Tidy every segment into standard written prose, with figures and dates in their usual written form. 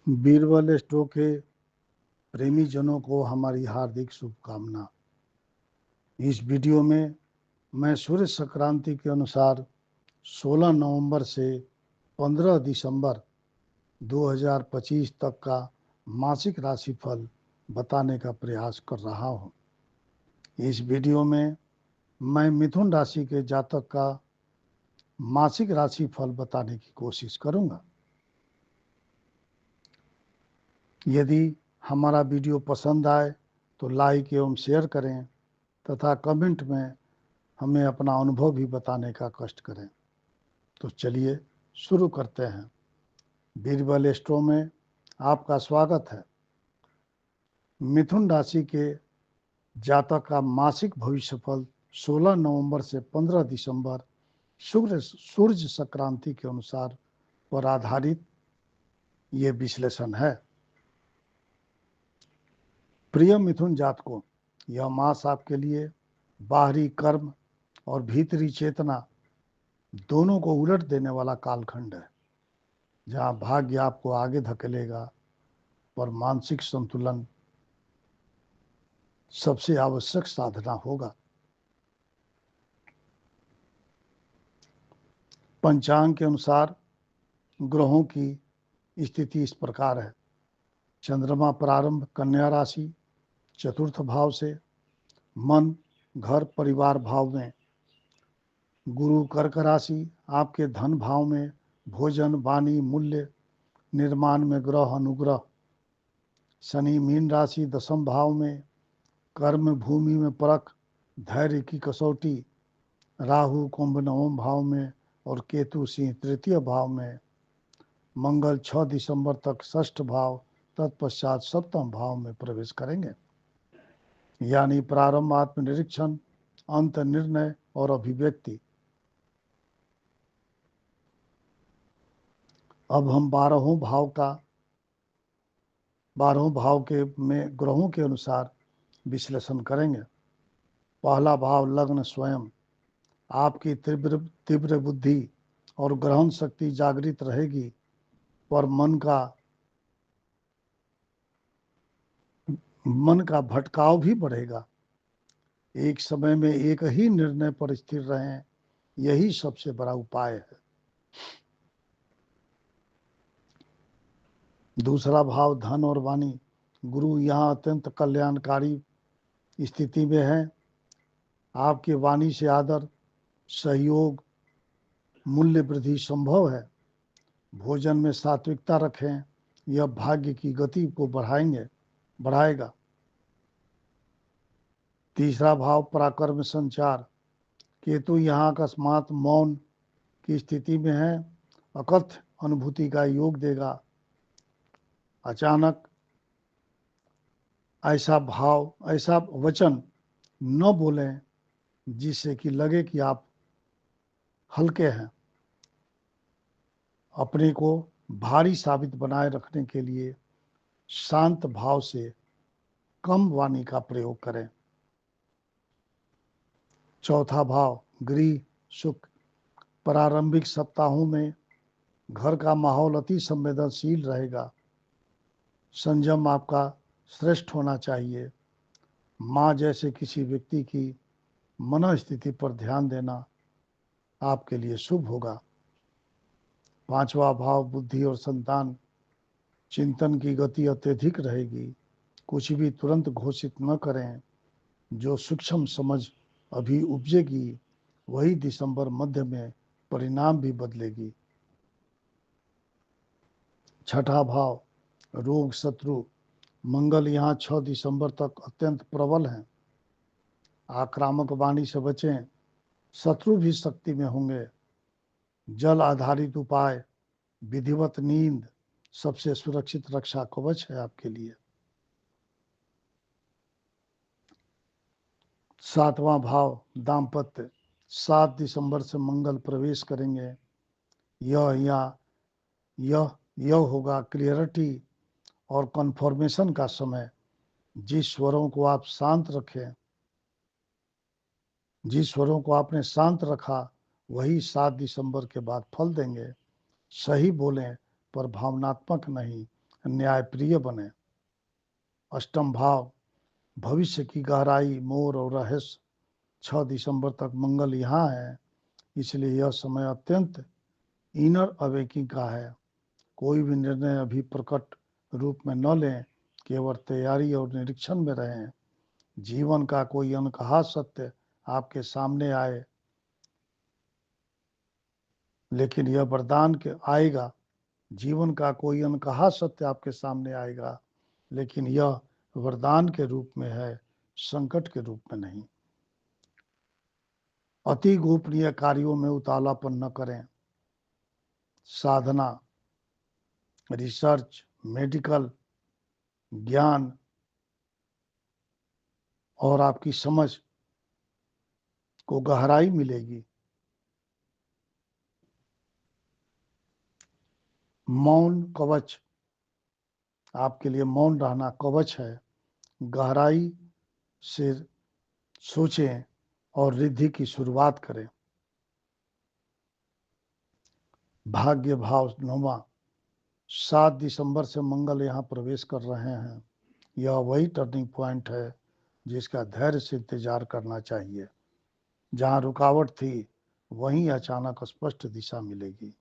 Birbal stove के प्रेमी जनों को हमारी हार्दिक शुभकामना। इस वीडियो में मैं सूर्य संक्रांति के अनुसार 16 नवंबर से 15 दिसंबर 2025 तक का मासिक राशिफल बताने का प्रयास कर रहा हूँ। इस वीडियो में मैं मिथुन राशि के जातक का मासिक राशिफल बताने की कोशिश करूँगा। यदि हमारा वीडियो पसंद आए तो लाइक एवं शेयर करें तथा कमेंट में हमें अपना अनुभव भी बताने का कष्ट करें। तो चलिए शुरू करते हैं। बीरबल एस्ट्रो में आपका स्वागत है। मिथुन राशि के जातक का मासिक भविष्यफल 16 नवंबर से 15 दिसंबर सूर्य संक्रांति के अनुसार पर आधारित ये विश्लेषण है। प्रिय मिथुन जातकों, यह मास आपके लिए बाहरी कर्म और भीतरी चेतना दोनों को उलट देने वाला कालखंड है, जहां भाग्य आपको आगे धकेलेगा पर मानसिक संतुलन सबसे आवश्यक साधना होगा। पंचांग के अनुसार ग्रहों की स्थिति इस प्रकार है। चंद्रमा प्रारंभ कन्या राशि चतुर्थ भाव से, मन घर परिवार भाव में, गुरु कर्क राशि आपके धन भाव में, भोजन वाणी मूल्य निर्माण में ग्रह अनुग्रह, शनि मीन राशि दसम भाव में, कर्म भूमि में परख धैर्य की कसौटी, राहु कुंभ नवम भाव में और केतु सिंह तृतीय भाव में, मंगल 6 दिसंबर तक षष्ठ भाव तत्पश्चात सप्तम भाव में प्रवेश करेंगे। यानी प्रारंभ आत्मनिरीक्षण, अंत निर्णय और अभिव्यक्ति। अब हम 12वें भाव के में ग्रहों के अनुसार विश्लेषण करेंगे। पहला भाव लग्न स्वयं, आपकी तीव्र बुद्धि और ग्रहण शक्ति जागृत रहेगी, पर मन का भटकाव भी बढ़ेगा। एक समय में एक ही निर्णय पर स्थिर रहें, यही सबसे बड़ा उपाय है। दूसरा भाव धन और वाणी, गुरु यहाँ अत्यंत कल्याणकारी स्थिति में है। आपकी वाणी से आदर, सहयोग, मूल्य वृद्धि संभव है। भोजन में सात्विकता रखें, यह भाग्य की गति को बढ़ाएगा। तीसरा भाव पराक्रम संचार, केतु यहाँ अकस्मात मौन की स्थिति में है, अकथ्य अनुभूति का योग देगा। अचानक ऐसा वचन न बोलें जिससे कि लगे कि आप हल्के हैं। अपने को भारी साबित बनाए रखने के लिए शांत भाव से कम वाणी का प्रयोग करें। चौथा भाव गृह सुख, प्रारंभिक सप्ताहों में घर का माहौल अति संवेदनशील रहेगा। संयम आपका श्रेष्ठ होना चाहिए। माँ जैसे किसी व्यक्ति की मनोस्थिति पर ध्यान देना आपके लिए शुभ होगा। पांचवा भाव बुद्धि और संतान, चिंतन की गति अत्यधिक रहेगी। कुछ भी तुरंत घोषित न करें। जो सूक्ष्म समझ अभी उपजेगी वही दिसंबर मध्य में परिणाम भी बदलेगी। छठा भाव रोग शत्रु, मंगल यहाँ 6 दिसंबर तक अत्यंत प्रबल हैं। आक्रामक वाणी से बचें, शत्रु भी शक्ति में होंगे। जल आधारित उपाय, विधिवत नींद सबसे सुरक्षित रक्षा कवच है आपके लिए। सातवां भाव दाम्पत्य, 7 दिसंबर से मंगल प्रवेश करेंगे। यह होगा क्लियरिटी और कन्फर्मेशन का समय। जिस स्वरों को आपने शांत रखा वही 7 दिसंबर के बाद फल देंगे। सही बोलें पर भावनात्मक नहीं, न्यायप्रिय बने। अष्टम भाव भविष्य की गहराई, मोर और रहस्य। 6 दिसंबर तक मंगल यहाँ है, इसलिए यह समय अत्यंत इनर अवेकिंग का है। कोई भी निर्णय अभी प्रकट रूप में न लें, केवल तैयारी और निरीक्षण में रहें। जीवन का कोई अनकहा सत्य आपके सामने आए, लेकिन यह वरदान के आएगा। जीवन का कोई अनकहा सत्य आपके सामने आएगा, लेकिन यह वरदान के रूप में है, संकट के रूप में नहीं। अति गोपनीय कार्यों में उतावलापन न करें। साधना, रिसर्च, मेडिकल ज्ञान और आपकी समझ को गहराई मिलेगी। मौन कवच, आपके लिए मौन रहना कवच है। गहराई से सोचें और रिद्धि की शुरुआत करें। भाग्य भाव 9वां, 7 दिसंबर से मंगल यहाँ प्रवेश कर रहे हैं। यह वही टर्निंग पॉइंट है जिसका धैर्य से इंतजार करना चाहिए। जहाँ रुकावट थी, वहीं अचानक स्पष्ट दिशा मिलेगी।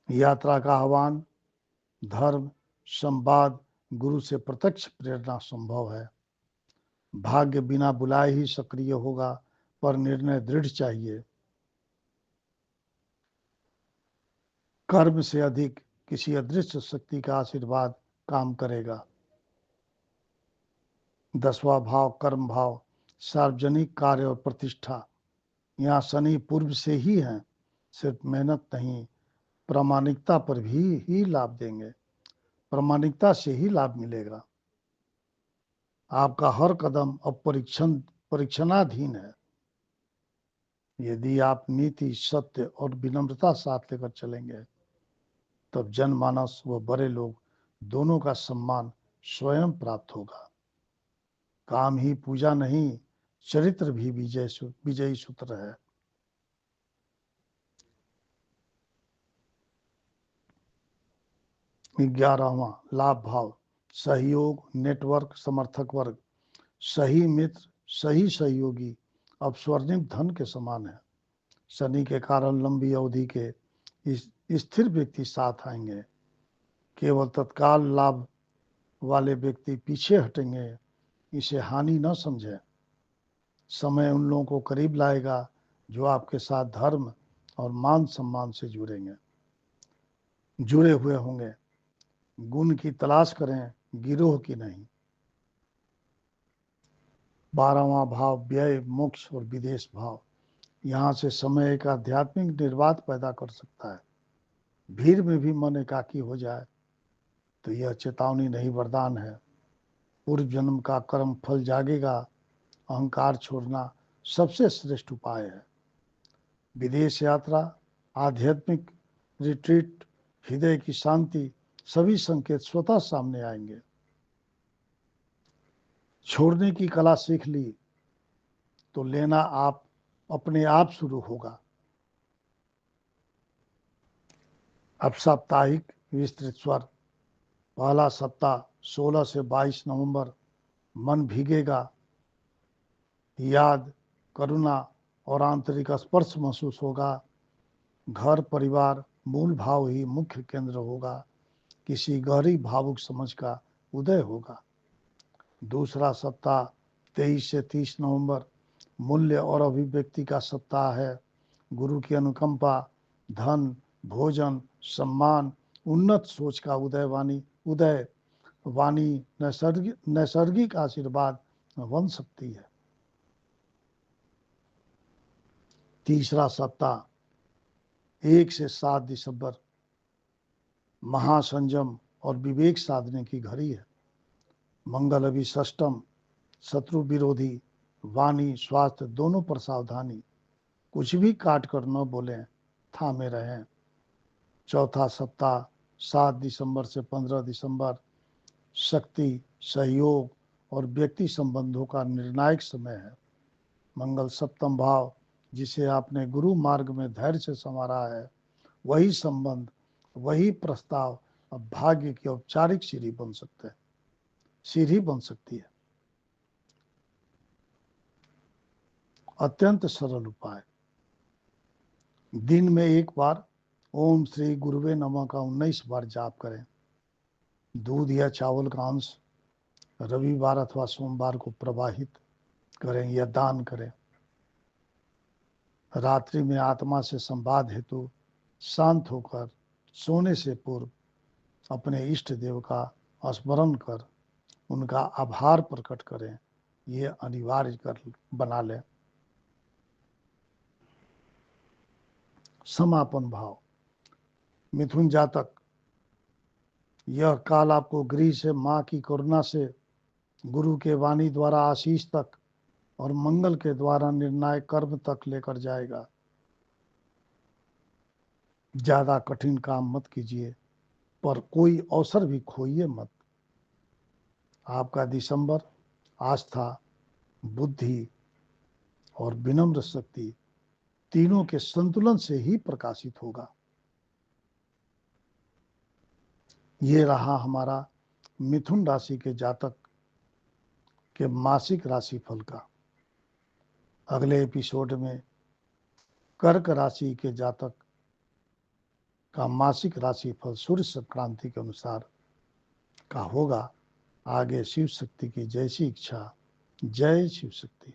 यात्रा का आह्वान, धर्म, संवाद, गुरु से प्रत्यक्ष प्रेरणा संभव है। भाग्य बिना बुलाए ही सक्रिय होगा, पर निर्णय दृढ़ चाहिए। कर्म से अधिक किसी अदृश्य शक्ति का आशीर्वाद काम करेगा। 10वां भाव कर्म भाव, सार्वजनिक कार्य और प्रतिष्ठा। यहाँ शनि पूर्व से ही हैं, सिर्फ मेहनत नहीं, प्रामाणिकता पर भी ही लाभ देंगे। प्रामाणिकता से ही लाभ मिलेगा। आपका हर कदम अब परीक्षणाधीन है। यदि आप नीति, सत्य और विनम्रता साथ लेकर चलेंगे, तब जनमानस व बड़े लोग दोनों का सम्मान स्वयं प्राप्त होगा। काम ही पूजा नहीं, चरित्र भी विजयी सूत्र है। ग्यारहवां लाभ भाव, सहयोग, नेटवर्क, समर्थक वर्ग। सही मित्र, सही सहयोगी अब स्वर्णिम धन के समान है। शनि के कारण लंबी अवधि के स्थिर व्यक्ति साथ आएंगे। केवल तत्काल लाभ वाले व्यक्ति पीछे हटेंगे। इसे हानि न समझें। समय उन लोगों को करीब लाएगा जो आपके साथ धर्म और मान सम्मान से जुड़े हुए होंगे। गुण की तलाश करें, गिरोह की नहीं। 12वां भाव व्यय, मोक्ष और विदेश भाव। यहाँ से समय एक आध्यात्मिक निर्वात पैदा कर सकता है। भीड़ में भी मन एकाकी हो जाए तो यह चेतावनी नहीं, वरदान है। पूर्व जन्म का कर्म फल जागेगा। अहंकार छोड़ना सबसे श्रेष्ठ उपाय है। विदेश यात्रा, आध्यात्मिक रिट्रीट, हृदय की शांति, सभी संकेत स्वतः सामने आएंगे। छोड़ने की कला सीख ली तो लेना आप अपने आप शुरू होगा। अब साप्ताहिक विस्तृत स्वर, पहला सप्ताह 16 से 22 नवंबर। मन भीगेगा, याद, करुणा और आंतरिक स्पर्श महसूस होगा। घर परिवार मूल भाव ही मुख्य केंद्र होगा। किसी गहरी भावुक समझ का उदय होगा। दूसरा सप्ताह 23 से 30 नवंबर मूल्य और अभिव्यक्ति का सप्ताह है। गुरु की अनुकंपा, धन, भोजन, सम्मान, उन्नत सोच का उदय वाणी नैसर्गिक आशीर्वाद बन सकती है। तीसरा सप्ताह 1 से 7 दिसंबर महासंयम और विवेक साधने की घड़ी है। मंगल अभी षष्टम, शत्रु विरोधी, वाणी, स्वास्थ्य दोनों पर सावधानी। कुछ भी काट कर न बोलें, थामे रहें। चौथा सप्ताह 7 दिसंबर से 15 दिसंबर शक्ति, सहयोग और व्यक्ति संबंधों का निर्णायक समय है। मंगल सप्तम भाव, जिसे आपने गुरु मार्ग में धैर्य से संवारा है, वही संबंध, वही प्रस्ताव अब भाग्य की औपचारिक सीढ़ी बन सकते हैं, सीढ़ी बन सकती है। अत्यंत सरल उपाय, दिन में एक बार ओम श्री गुरुवे नमः का 19 बार जाप करें। दूध या चावल का अंश रविवार अथवा सोमवार को प्रवाहित करें या दान करें। रात्रि में आत्मा से संवाद हेतु शांत होकर सोने से पूर्व अपने इष्ट देव का स्मरण कर उनका आभार प्रकट करें। ये अनिवार्य कर बना लें। समापन भाव, मिथुन जातक, यह काल आपको गृह से, माँ की करुणा से, गुरु के वाणी द्वारा आशीष तक और मंगल के द्वारा निर्णायक कर्म तक लेकर जाएगा। ज्यादा कठिन काम मत कीजिए, पर कोई अवसर भी खोइए मत। आपका दिसंबर आस्था, बुद्धि और विनम्र शक्ति तीनों के संतुलन से ही प्रकाशित होगा। ये रहा हमारा मिथुन राशि के जातक के मासिक राशिफल का। अगले एपिसोड में कर्क राशि के जातक का मासिक राशिफल सूर्य संक्रांति के अनुसार का होगा। आगे शिव शक्ति की जैसी इच्छा। जय शिव शक्ति।